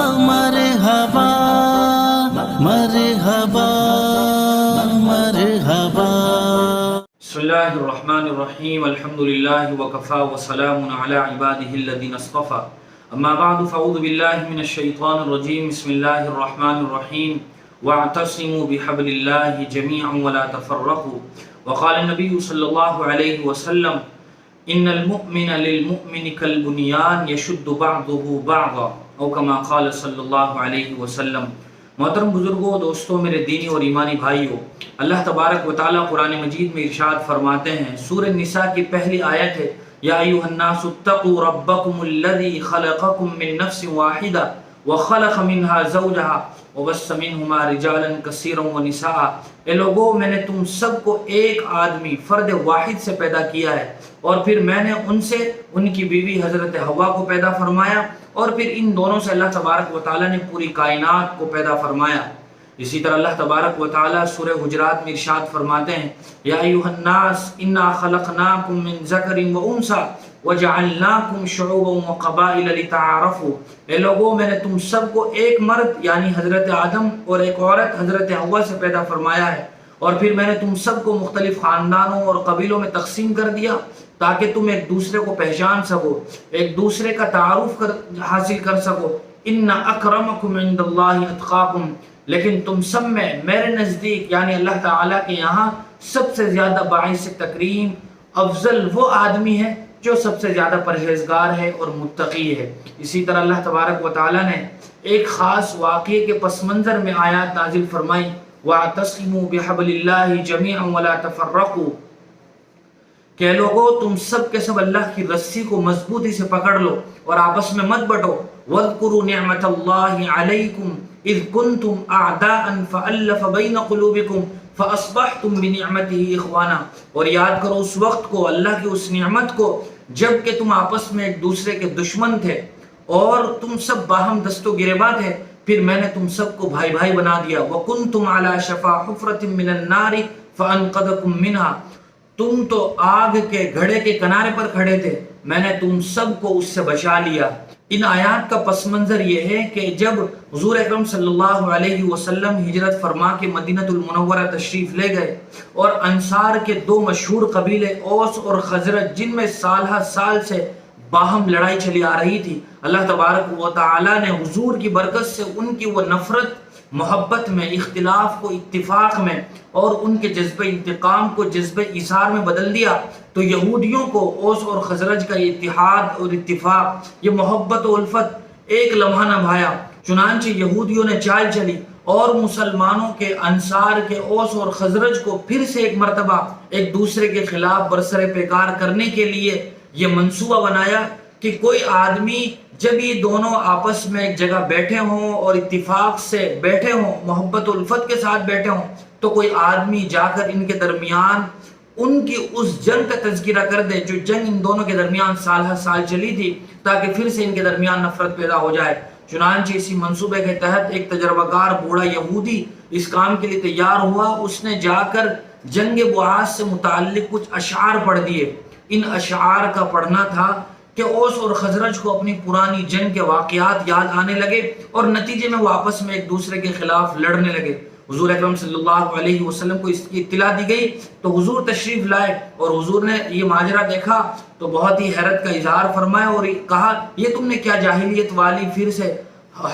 مرحبا مرحبا مرحبا بسم اللہ الرحمن الرحیم الحمد للہ وکفا وسلام علی عباده الذین اصطفى اما بعد فاعوذ باللہ من الشیطان الرجیم بسم اللہ الرحمن الرحیم واعتصموا بحبل اللہ جميعا ولا تفرقوا وقال النبی صلی اللہ علیہ وسلم ان المؤمن للمؤمن كالبنيان يشد بعضه بعضا او کما قال صلی اللہ علیہ وسلم۔ محترم بزرگوں، دوستوں، میرے دینی اور ایمانی بھائیوں، اللہ تبارک و تعالیٰ قرآن مجید میں ارشاد فرماتے ہیں، سورہ نساء کی پہلی آیت ہے، یا ایھا الناس اتقوا ربکم الذی خلقکم من نفس واحدہ وخلق منها زوجها وبث منہما رجالا کثیرا ونساء۔ اے لوگو، میں نے تم سب کو ایک آدمی فرد واحد سے پیدا کیا ہے، اور پھر میں نے ان سے ان کی بیوی حضرت حوا کو پیدا فرمایا، اور پھر ان دونوں سے اللہ تبارک و تعالیٰ نے پوری کائنات کو پیدا فرمایا۔ اسی طرح اللہ تبارک و تعالیٰ سورہ حجرات میں ارشاد فرماتے ہیں، یا ایھا الناس انا خلقناکم من ذکر و انثی وجعلناکم شعوبا وقبائل لتعارفوا۔ اے لوگوں، میں نے تم سب کو ایک مرد یعنی حضرت آدم اور ایک عورت حضرت حوا سے پیدا فرمایا ہے، اور پھر میں نے تم سب کو مختلف خاندانوں اور قبیلوں میں تقسیم کر دیا تاکہ تم ایک دوسرے کو پہچان سکو، ایک دوسرے کا تعارف حاصل کر سکو۔ ان اکرمکم عند اللہ اتقاکم، لیکن تم سب میں میرے نزدیک یعنی اللہ تعالیٰ کے یہاں سب سے زیادہ باعث تکریم افضل وہ آدمی ہے جو سب سے زیادہ پرہیزگار ہے اور متقی ہے۔ اسی طرح اللہ تبارک و تعالیٰ نے ایک خاص واقعے کے پس منظر میں آیات نازل فرمائی، وَاعْتَصِمُوا بِحَبْلِ اللَّهِ جَمِيعًا وَلَا تَفَرَّقُوا، کہ لوگو تم سب کے سب اللہ کی رسی کو مضبوطی سے پکڑ لو اور آپس میں مت بٹو۔ وَاذْكُرُوا نِعْمَةَ اللَّهِ عَلَيْكُمْ إِذْ كُنْتُمْ أَعْدَاءً فَأَلَّفَ بَيْنَ قُلُوبِكُمْ فَأَصْبَحْتُمْ بِنِعْمَتِهِ إِخْوَانًا، اور یاد کرو اس وقت کو، اللہ کی اس نعمت کو جب کہ تم آپس میں ایک دوسرے کے دشمن تھے اور تم سب باہم دست و گریباں تھے، پھر میں نے تم سب کو بھائی بھائی بنا دیا۔ وَكُنْتُمْ عَلَى شَفَا حُفْرَةٍ مِّنَ النَّارِ فَأَنْقَذَكُم مِّنْهَا، تم تو آگ کے گھڑے کے کنارے پر کھڑے تھے، میں نے تم سب کو اس سے بچا لیا۔ ان آیات کا پس منظر یہ ہے کہ جب حضور اکرم صلی اللہ علیہ وسلم ہجرت فرما کے مدینہ المنورہ تشریف لے گئے، اور انصار کے دو مشہور قبیلے اوس اور خزرج جن میں سالہ سال سے باہم لڑائی چلی آ رہی تھی، اللہ تبارک و تعالیٰ نے حضور کی برکت سے ان کی وہ نفرت محبت میں، اختلاف کو اتفاق میں، اور ان کے جذبہ انتقام کو جذبہ ایثار میں بدل دیا۔ تو یہودیوں کو اوس اور خزرج کا یہ اتحاد اور اتفاق، یہ محبت و الفت ایک لمحہ نہ بھایا، چنانچہ یہودیوں نے چال چلی اور مسلمانوں کے انصار کے اوس اور خزرج کو پھر سے ایک مرتبہ ایک دوسرے کے خلاف برسر پیکار کرنے کے لیے یہ منصوبہ بنایا کہ کوئی آدمی جب یہ دونوں آپس میں ایک جگہ بیٹھے ہوں اور اتفاق سے بیٹھے ہوں، محبت و الفت کے ساتھ بیٹھے ہوں، تو کوئی آدمی جا کر ان کے درمیان ان کی اس جنگ کا تذکرہ کر دے جو جنگ ان دونوں کے درمیان سالہ سال چلی تھی، تاکہ پھر سے ان کے درمیان نفرت پیدا ہو جائے۔ چنانچہ اسی منصوبے کے تحت ایک تجربہ کار بوڑھا یہودی اس کام کے لیے تیار ہوا، اس نے جا کر جنگ بعاث سے متعلق کچھ اشعار پڑھ دیے۔ ان اشعار کا پڑھنا تھا کہ اوس اور خزرج کو اپنی پرانی جنگ کے واقعات یاد آنے لگے، اور نتیجے میں وہ آپس میں ایک دوسرے کے خلاف لڑنے لگے۔ حضور اکرم صلی اللہ علیہ وسلم کو اس کی اطلاع دی گئی تو حضور تشریف لائے، اور حضور نے یہ ماجرا دیکھا تو بہت ہی حیرت کا اظہار فرمایا اور کہا، یہ تم نے کیا جاہلیت والی پھر سے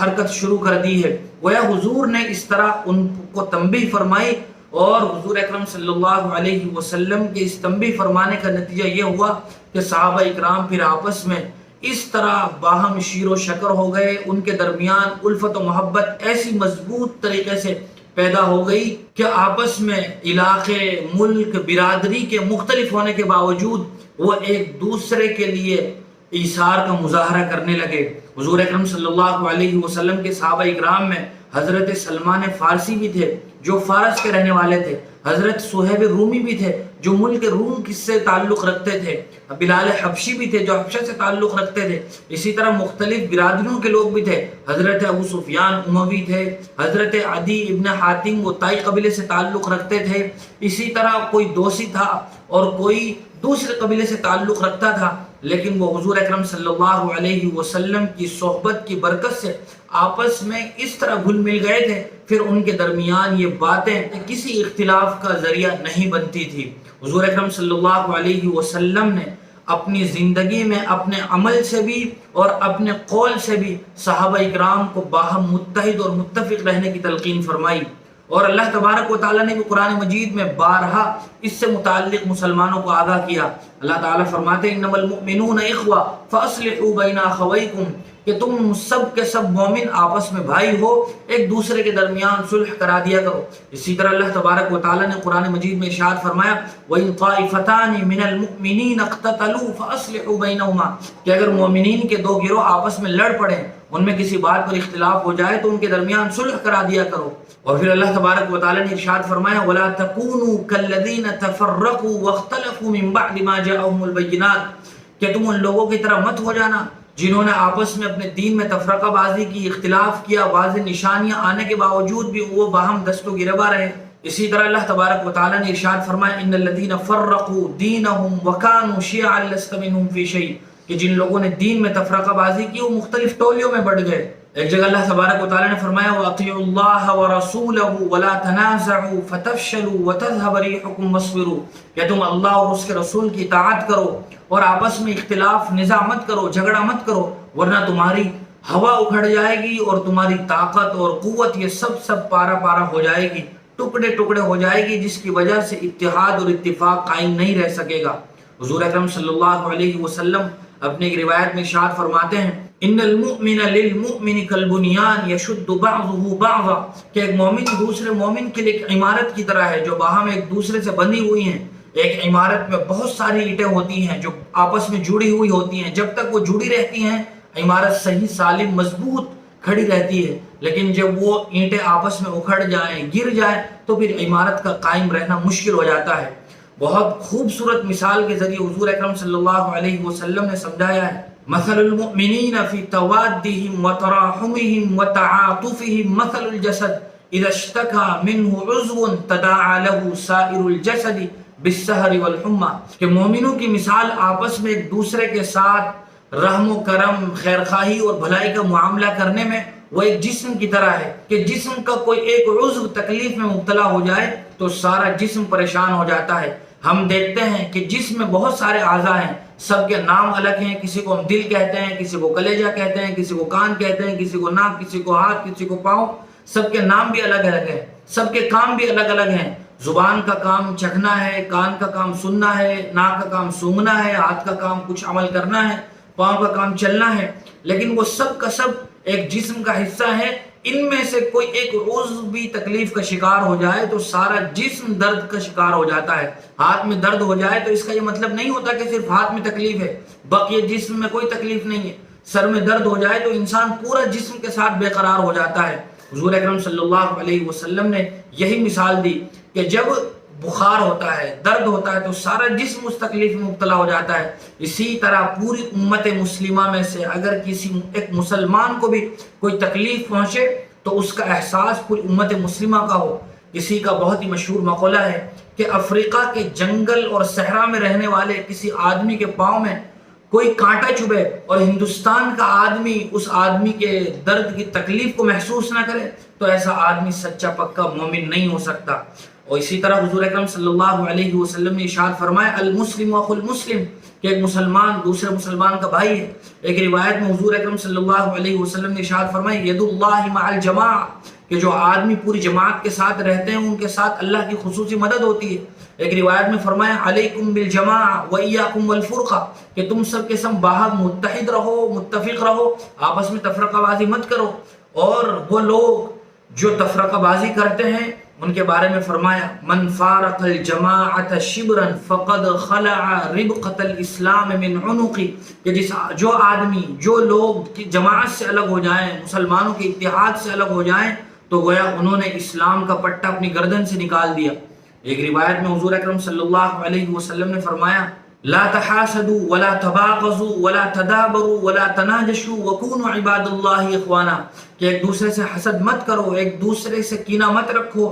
حرکت شروع کر دی ہے؟ گویا حضور نے اس طرح ان کو تنبیہ فرمائی، اور حضور اکرم صلی اللہ علیہ وسلم کے اس تنبیہ فرمانے کا نتیجہ یہ ہوا کہ صحابہ اکرام پھر آپس میں اس طرح باہم شیر و شکر ہو گئے، ان کے درمیان الفت و محبت ایسی مضبوط طریقے سے پیدا ہو گئی کہ آپس میں علاقے، ملک، برادری کے مختلف ہونے کے باوجود وہ ایک دوسرے کے لیے ایثار کا مظاہرہ کرنے لگے۔ حضور اکرم صلی اللہ علیہ وسلم کے صحابہ اکرام میں حضرت سلمان فارسی بھی تھے جو فارس کے رہنے والے تھے، حضرت صہیب رومی بھی تھے جو ملک روم سے تعلق رکھتے تھے، بلال حبشی بھی تھے جو حبشہ سے تعلق رکھتے تھے، اسی طرح مختلف برادریوں کے لوگ بھی تھے، حضرت ابو سفیان اموی تھے، حضرت عدی ابن حاتم وہ طائی قبیلے سے تعلق رکھتے تھے، اسی طرح کوئی دوسی تھا اور کوئی دوسرے قبیلے سے تعلق رکھتا تھا، لیکن وہ حضور اکرم صلی اللہ علیہ وسلم کی صحبت کی برکت سے آپس میں اس طرح گھل مل گئے تھے، پھر ان کے درمیان یہ باتیں کسی اختلاف کا ذریعہ نہیں بنتی تھی۔ حضور اکرم صلی اللہ علیہ وسلم نے اپنی زندگی میں اپنے عمل سے بھی اور اپنے قول سے بھی صحابہ اکرام کو باہم متحد اور متفق رہنے کی تلقین فرمائی، اور اللہ تبارک و تعالیٰ نے بھی قرآن مجید میں بارہا اس سے متعلق مسلمانوں کو آگاہ کیا۔ اللہ تعالیٰ فرماتے ہیں انما المؤمنون اخوہ فاصلحوا بین اخویکم، کہ تم سب کے سب مومن آپس میں بھائی ہو، ایک دوسرے کے درمیان صلح کرا دیا کرو۔ اسی طرح اللہ تبارک و تعالیٰ نے قرآن مجید میں ارشاد فرمایا وَإِن طَائِفَتَانِ مِنَ الْمُؤْمِنِينَ اقْتَتَلُوا فَأَصْلِحُوا بَيْنَهُمَا، کہ اگر مومنین کے دو گروہ آپس میں لڑ پڑیں، ان میں کسی بات پر اختلاف ہو جائے تو ان کے درمیان صلح کرا دیا کرو۔ اور پھر اللہ تبارک و تعالیٰ نے ارشاد فرمایا وَلَا تَكُونُوا كَالَّذِينَ تَفَرَّقُوا وَاخْتَلَفُوا مِن بَعْدِ مَا جَاءَهُمُ الْبَيِّنَاتُ، کہ تم ان لوگوں کی طرح مت ہو جانا جنہوں نے آپس میں اپنے دین میں تفرقہ بازی کی، اختلاف کیا، واضح نشانیاں آنے کے باوجود بھی وہ باہم دست و گریباں رہے۔ اسی طرح اللہ تبارک و تعالیٰ نے ارشاد فرمایا ان الذین فرقوا دینہم وکانوا شیعا لست منہم فی شیء، کہ جن لوگوں نے دین میں تفرقہ بازی کی وہ مختلف ٹولیوں میں بٹ گئے۔ ایک جگہ اللہ تبارک و تعالیٰ نے فرمایا وَأَطِيعُوا اللَّهَ وَرَسُولَهُ وَلَا تَنَازَعُوا فَتَفْشَلُوا وَتَذْهَبَ رِيحُكُمْ وَاصْبِرُوا، کہ تم اللہ اور اس کے رسول کی اطاعت کرو اور آپس میں اختلاف نزاع مت کرو، جھگڑا مت کرو، ورنہ تمہاری ہوا اکھڑ جائے گی اور تمہاری طاقت اور قوت یہ سب پارا پارا ہو جائے گی، ٹکڑے ٹکڑے ہو جائے گی، جس کی وجہ سے اتحاد اور اتفاق قائم نہیں رہ سکے گا۔ حضور اکرم صلی اللہ علیہ وسلم اپنی ایک روایت میں ارشاد فرماتے ہیں ان المؤمن للمؤمن کالبنیان یشد بعضه بعضا، کہ ایک مومن دوسرے مومن کے لیے ایک عمارت کی طرح ہے جو باہم ایک دوسرے سے بندھی ہوئی ہیں۔ ایک عمارت میں بہت ساری اینٹیں ہوتی ہیں جو آپس میں جڑی ہوئی ہوتی ہیں، جب تک وہ جڑی رہتی ہیں عمارت صحیح سالم مضبوط کھڑی رہتی ہے، لیکن جب وہ اینٹیں آپس میں اکھڑ جائیں، گر جائیں، تو پھر عمارت کا قائم رہنا مشکل ہو جاتا ہے۔ بہت خوبصورت مثال کے ذریعے حضور اکرم صلی اللہ علیہ وسلم نے سمجھایا ہے مثل المؤمنین فی توادہم وتراحمہم وتعاطفہم مثل الجسد اذا اشتکا منہ عضو تداعی لہ سائر الجسد بالسہر والحمى، کہ مومنوں کی مثال آپس میں ایک دوسرے کے ساتھ رحم و کرم، خیرخواہی اور بھلائی کا معاملہ کرنے میں وہ ایک جسم کی طرح ہے کہ جسم کا کوئی ایک عضو تکلیف میں مبتلا ہو جائے تو سارا جسم پریشان ہو جاتا ہے۔ ہم دیکھتے ہیں کہ جسم میں بہت سارے اعضاء ہیں، سب کے نام الگ ہیں، کسی کو ہم دل کہتے ہیں، کسی کو کلیجہ کہتے ہیں، کسی کو کان کہتے ہیں، کسی کو ناک، کسی کو ہاتھ، کسی کو پاؤں، سب کے نام بھی الگ الگ ہیں، سب کے کام بھی الگ الگ ہیں۔ زبان کا کام چکھنا ہے، کان کا کام سننا ہے، ناک کا کام سونگھنا ہے، ہاتھ کا کام کچھ عمل کرنا ہے، پاؤں کا کام چلنا ہے، لیکن وہ سب کا سب ایک جسم کا حصہ ہے۔ ان میں سے کوئی ایک عضو بھی تکلیف کا شکار ہو جائے تو سارا جسم درد کا شکار ہو جاتا ہے۔ ہاتھ میں درد ہو جائے تو اس کا یہ مطلب نہیں ہوتا کہ صرف ہاتھ میں تکلیف ہے، بقیہ جسم میں کوئی تکلیف نہیں ہے۔ سر میں درد ہو جائے تو انسان پورا جسم کے ساتھ بے قرار ہو جاتا ہے۔ حضور اکرم صلی اللہ علیہ وسلم نے یہی مثال دی کہ جب بخار ہوتا ہے، درد ہوتا ہے تو سارا جسم اس تکلیف میں مبتلا ہو جاتا ہے۔ اسی طرح پوری امت مسلمہ میں سے اگر کسی ایک مسلمان کو بھی کوئی تکلیف پہنچے تو اس کا احساس پوری امت مسلمہ کا ہو۔ کسی کا بہت ہی مشہور مقولہ ہے کہ افریقہ کے جنگل اور صحرا میں رہنے والے کسی آدمی کے پاؤں میں کوئی کانٹا چبھے اور ہندوستان کا آدمی اس آدمی کے درد کی تکلیف کو محسوس نہ کرے تو ایسا آدمی سچا پکا مومن نہیں ہو سکتا۔ اور اسی طرح حضور اکرم صلی اللہ علیہ وسلم نے ارشاد فرمایا المسلم اخو المسلم، کہ ایک مسلمان دوسرے مسلمان کا بھائی ہے۔ ایک روایت میں حضور اکرم صلی اللہ علیہ وسلم نے ارشاد فرمایا ید اللہ مع الجماعہ، کہ جو آدمی پوری جماعت کے ساتھ رہتے ہیں ان کے ساتھ اللہ کی خصوصی مدد ہوتی ہے۔ ایک روایت میں فرمایا علیکم بالجماعہ وایاکم والفرقہ، کہ تم سب کے سب باہم متحد رہو، متفق رہو، آپس میں تفرقہ بازی مت کرو۔ اور وہ لوگ جو تفرقہ بازی کرتے ہیں ان کے بارے میں فرمایا من فارق الجماعت شبرا فقد خلع ربقۃ الاسلام من عنقی، کہ جو آدمی جو لوگ جماعت سے الگ ہو جائیں، مسلمانوں کے اتحاد سے الگ ہو جائیں تو گویا انہوں نے اسلام کا پٹا اپنی گردن سے نکال دیا۔ ایک روایت میں حضور اکرم صلی اللہ علیہ وسلم نے فرمایا لا تحاسدوا ولا تباغضوا ولا تدابروا ولا تناجشوا وكونوا عباد اللہ اخوانا، کہ ایک دوسرے سے حسد مت کرو، ایک دوسرے سے کینہ مت رکھو،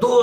2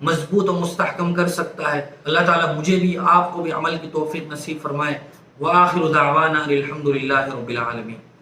مضبوط و مستحکم کر سکتا ہے۔ اللہ تعالیٰ مجھے بھی آپ کو بھی عمل کی توفیق نصیب فرمائے۔ وآخر دعوانا الحمد للہ رب العالمین۔